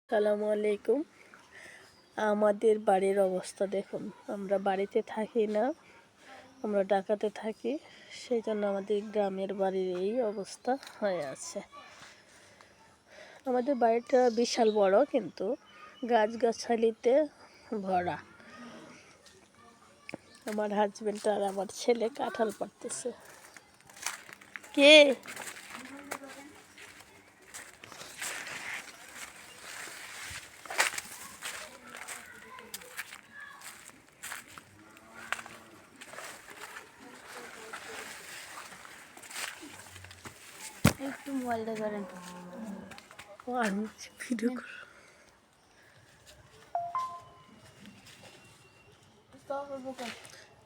আসসালামু আলাইকুম। আমাদের বাড়ির অবস্থা দেখুন, আমরা বাড়িতে থাকি না, আমরা ঢাকাতে থাকি, সেই জন্য আমাদের গ্রামের বাড়ির এই অবস্থা হয়ে আছে। আমাদের বাড়িটা বিশাল বড়, কিন্তু গাছগাছালিতে ভরা। আমার হাজবেন্ড আর আমার ছেলে কাঁঠাল পাড়তেছে। কে? একটু মোবাইলটা ধরেন। আমি ভিডিও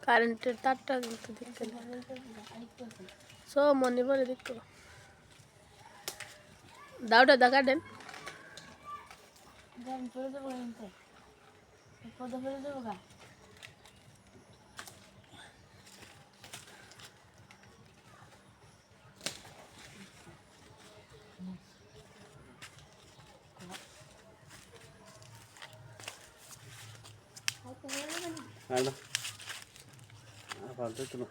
কারেন্টের তারটা কিন্তু দেখতে সব মনে পড়ে দেখো দাওটা দেখা দেন। ফেলে দেবো পদা ফেলে দেবো গা। Ano? Apa itu tuh?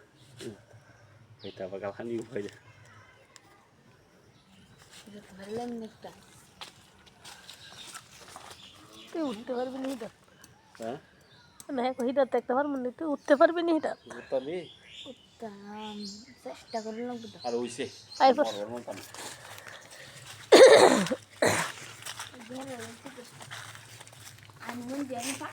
Kita bakal kan yuk aja. ধরলাম একটা তুই উঠতে পারবি না হিটা? Hah? না হিটা দেখতে পারবি না, তুই উঠতে পারবি না হিটা? Tadi উঠতাম, চেষ্টা করলাম তো। ada uisi. আই পর আমি